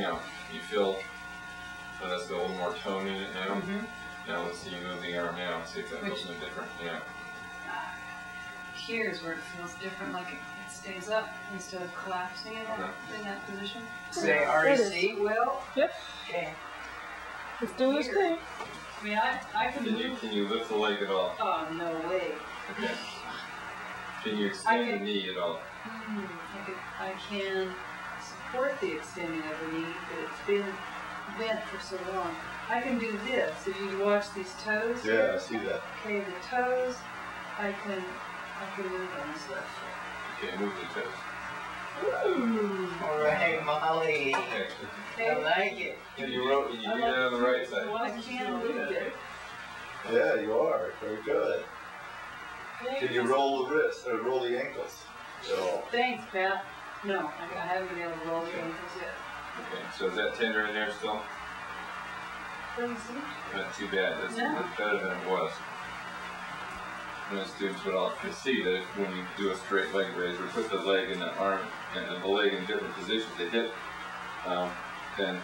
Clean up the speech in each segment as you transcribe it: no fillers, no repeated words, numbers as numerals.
Now, you feel so that's got a little more tone in it now. Now let's see you move the arm now. See if that feels any different. Yeah. Here's where it feels different, like it stays up instead of collapsing in that position. Say REC, Will? Yep. Okay. It's doing its thing. I mean, I can move. Can you lift the leg at all? Oh, no way. Okay. Can you extend the knee at all? I can support the extending of the knee, but it's been bent for so long. I can do this. If you watch these toes. Yeah, I see that. Okay, the toes, I can move on this left foot. Okay, move the toes. All right, Molly. Okay. I like it. Can you do that on the right side? I can move it. Yeah, you are. Very good. Can you roll the wrists or roll the ankles? So. Thanks, Pat. No, I haven't been able to roll the ankles yet. Okay, so is that tender in there still? Not too bad. That's better than it was. Most students would often see that when you do a straight leg raise, or put the leg in the arm and the leg in different positions, the hip, then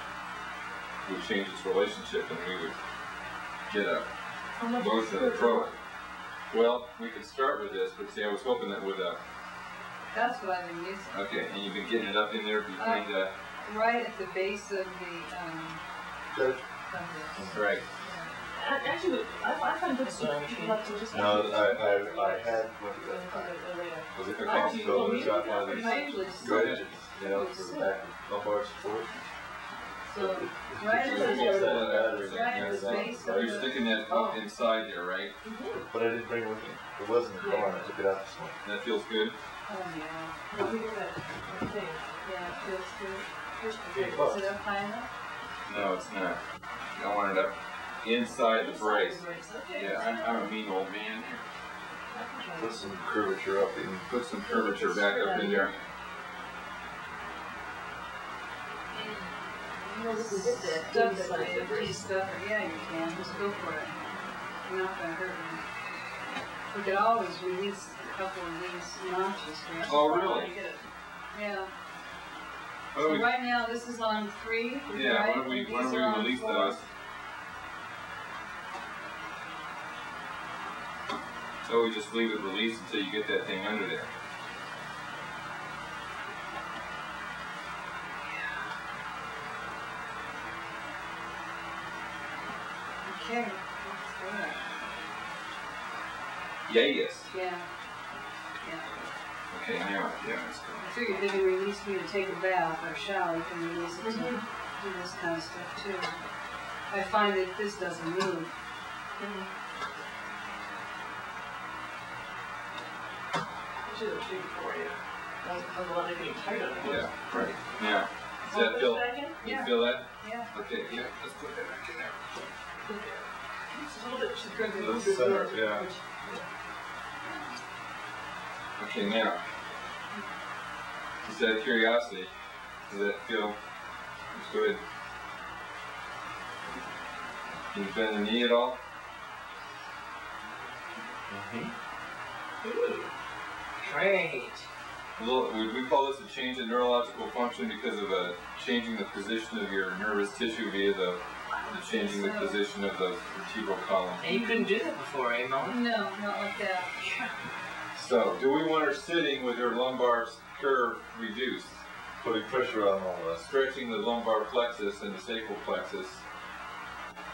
would change its relationship, and we would get a motion of the pro. Well, we could start with this, but see, I was hoping that would. That's what I've been using. Okay, and you've been getting it up in there behind. Right at the base of the. Good. Right. Actually, I find good sewing machine. No, I had what is that? Was it a so I got one of these good, you know, for the back of lumbar support. So right at the base of You're sticking that up inside there, right? But I didn't bring it with me. It wasn't in the car. I took it out this morning. That feels good. Oh yeah. Yeah, it feels good. Is it up high enough? No, it's not. I want it up inside the brace. Yeah, I'm a mean old man here. Put some curvature up in. Put some curvature back up in there. Yeah, you can. Just go for it. You're not going to hurt me. We could always release a couple of these notches here. Oh, really? Yeah. So right now, this is on 3. Yeah, right? why don't we release those? So we just leave it released until you get that thing under there. Okay. Yes. Yeah. Okay, now, let's go. I figured they can release me to take a bath or shower. You can release it to do this kind of stuff too. I find that this doesn't move. For you. That's a lot of getting tight on it. Yeah, right. Now, does that feel? You feel that? Yeah. Okay, yeah. Let's put that back in there. It's a little bit. The center, yeah. Okay, now, just out of curiosity, does that feel good? Can you bend the knee at all? Great. We call this a change in neurological function because of changing the position of your nervous tissue via the changing the position of the vertebral column. And you couldn't do that before, eh, Molly? No, not like that. So, do we want her sitting with her lumbar curve reduced? Putting pressure on all this. Stretching the lumbar plexus and the sacral plexus?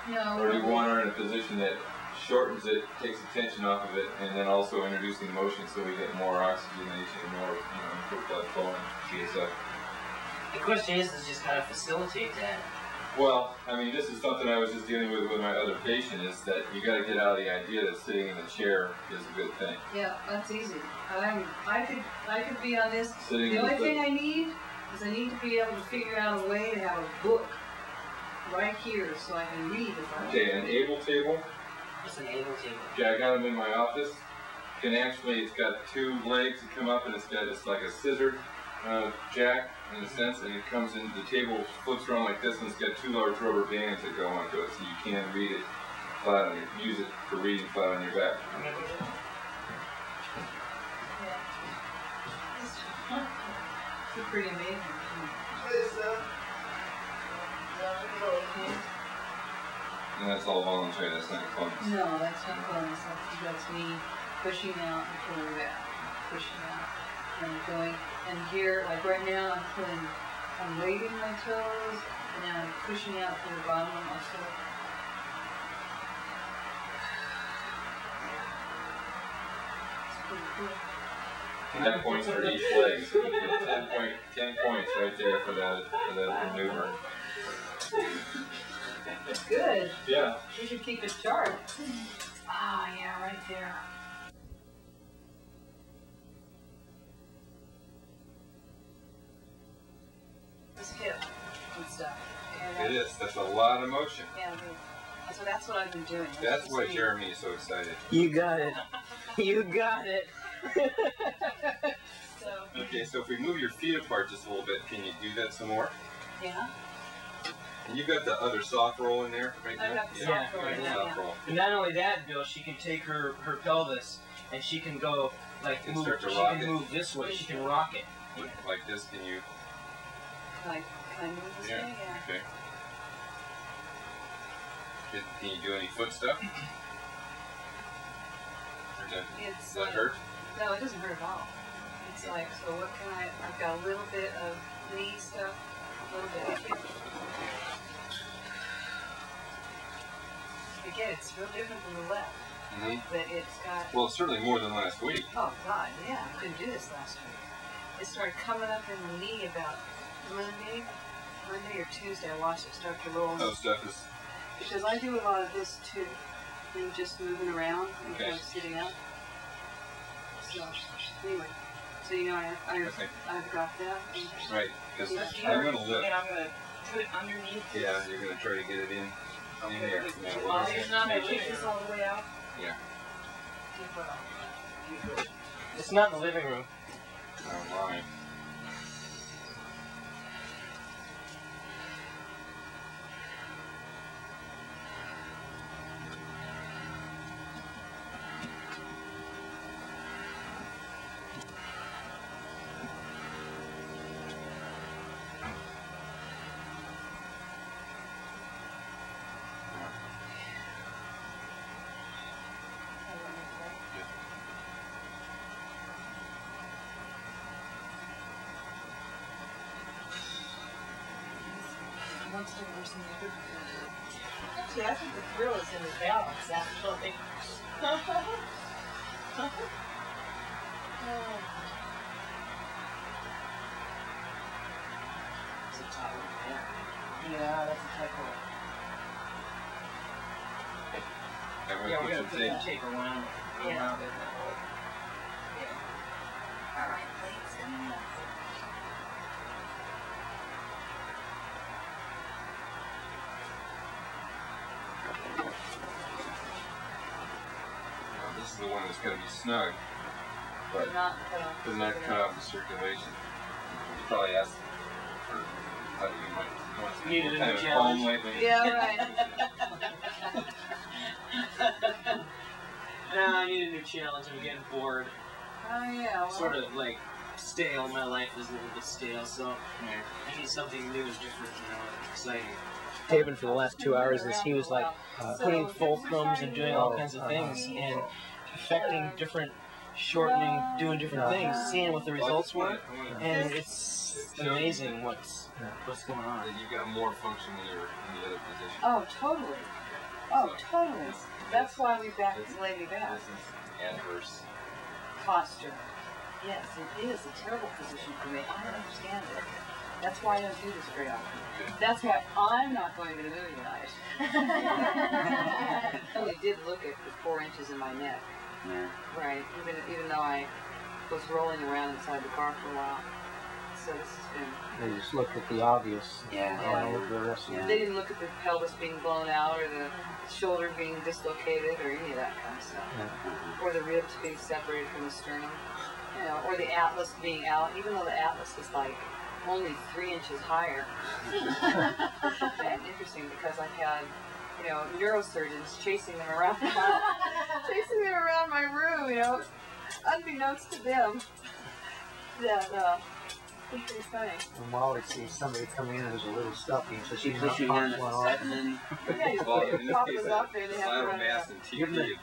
No. Or do we want her in a position that shortens it, takes the tension off of it, and then also introducing motion so we get more oxygenation and more, improved blood flow and GSF? The question is just how to facilitate that. Well, I mean, this is something I was just dealing with my other patient, is that you got to get out of the idea that sitting in the chair is a good thing. Yeah, that's easy. I could be on this. Sitting the only thing I need is I need to be able to figure out a way to have a book right here so I can read if I want. Okay, an able table. It's an able table. Okay, I got them in my office. It's got 2 legs that come up, and it's like a scissor jack in a sense, and it comes in, the table flips around like this, and it's got 2 large rubber bands that go onto it, so you can read it flat on your, use it for reading flat on your back. It's pretty amazing. And that's all voluntary, that's not close. No, that's not close. That's me pushing out and pulling back. Pushing out and going. And here, like right now, I'm waving my toes, and now I'm pushing out from the bottom of my foot. 10 points for each leg, so you get 10 points right there for that maneuver. Good. Yeah. You should keep a chart. Ah, yeah, right there. This hip and stuff. It is. That's a lot of motion. Yeah, so that's what I've been doing. That's why Jeremy is so excited. You got it. You got it. Okay, so if we move your feet apart just a little bit, can you do that some more? Yeah. And you've got the other soft roll in there right now? I've got the Yeah, soft roll. right Yeah. now. And not only that, Bill, she can take her pelvis and she can go like And move. start to She rock can it. move this way. She can rock it. Like this, can you? Can I move this way? Yeah. Okay. Can you do any foot stuff? Or does that hurt? No, it doesn't hurt at all. It's like, so what can I've got a little bit of knee stuff, a little bit. Again, it's real different from the left. Mm-hmm. But it's got, Well, certainly more than last week. oh God, yeah, I couldn't do this last week. It started coming up in the knee about Monday or Tuesday. I watched it start to roll. Oh, stuff is. Because I do a lot of this too, and just moving around and kind of sitting up. So, anyway, so you know, I've got that. Right, because I'm going to lift. And I'm going to put it underneath. Yeah, you're going to try to get it in here. Oh, you're not going to take this all the way out? Yeah. It's not in the living room. Oh, my. Actually, I think the thrill is in the balance, actually. It's a tight one. Yeah, that's a tight one. Yeah, we're gonna put that tape around it. Yeah. All right, please. This is the one that's going to be snug, but does not cut off the circulation. You probably asked for how you might Needed a new kind of challenge. home lately. Yeah, right. No, I need a new challenge. I'm getting bored. Oh yeah. Well, Sort of like stale. My life is a little bit stale, so I need something new and different, exciting. Taven for the last 2 hours is he was like putting fulcrums and doing all kinds of things and affecting different, shortening, doing different things, seeing what the results were, and it's amazing what's going on. That you got more function in the other position. oh, totally. Oh, totally. That's why we back lady back. This is adverse. Posture. Yes, it is a terrible position for me. I don't understand it. That's why I don't do this very often. That's why I'm not going to the movie tonight. I really did look at the 4 inches in my neck. Yeah. Right, even though I was rolling around inside the car for a while. So this has been... They just looked at the obvious. Yeah. The rest of it. They didn't look at the pelvis being blown out or the shoulder being dislocated or any of that kind of stuff. Or the ribs being separated from the sternum. You know, or the atlas being out, even though the atlas is like only 3 inches higher. And interesting because I've had, you know, neurosurgeons chasing them around my room, you know, unbeknownst to them, that When Molly sees somebody coming in who's a little stuffy, so She she's puts you in, and then Well, in this case, lateral mass and TP is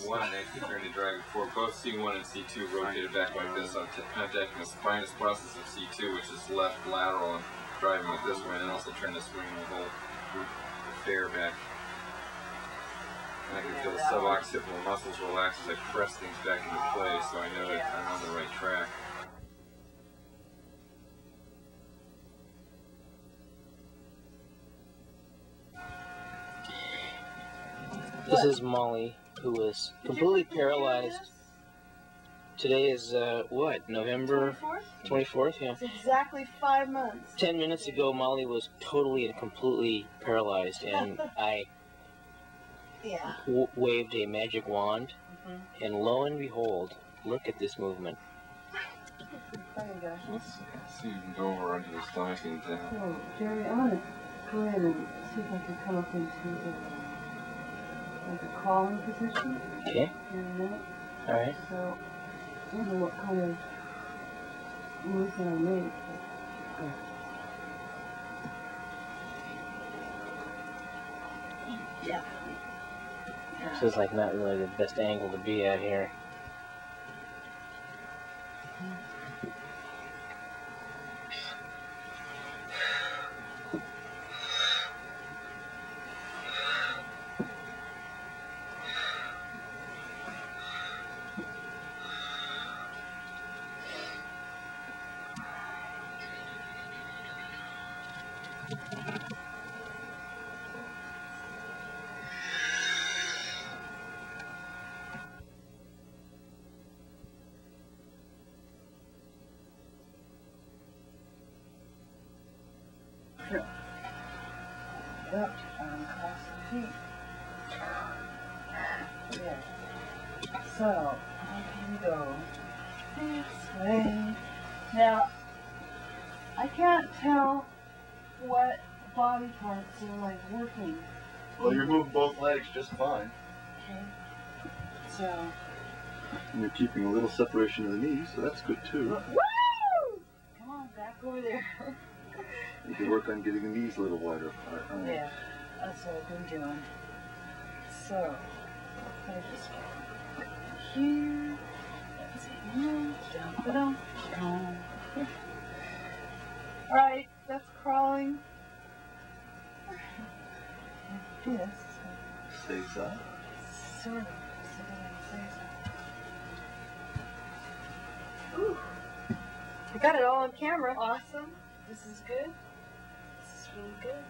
C1 and actually trying to drive it forward. Both C1 and C2 rotated back like this. I'm contacting the spinous process of C2, which is left lateral, and driving it this way, and also trying to swing the whole fair back. And I can feel the suboccipital muscles relax as I press things back into place, so I know that I'm on the right track. this is Molly, who is completely paralyzed. Today is, what, November 24th? Yeah. It's exactly 5 months. 10 minutes ago, Molly was totally and completely paralyzed, and I waved a magic wand, and lo and behold, look at this movement. There you go. Let's see if you can go over under the stomach and down. So, Jerry, I'm going to go ahead and see if I can come up into like a crawling position. Okay. In a minute. All right. So, I don't know what kind of moves that I make. Yeah. This is like not really the best angle to be at here. Up and cross the feet. There. So, here we go. This way. Now, I can't tell what body parts are like working. Well, you're moving both legs just fine. Okay. So. And you're keeping a little separation of the knees, so that's good too. Woo! Come on, back over there. You can work on getting the knees a little wider. Yeah, that's what I've been doing. So, I just get here. That's it. Down. Alright, that's crawling. And this. Stay side. Sort of. Ooh. I got it all on camera. Awesome. This is good. This is really good.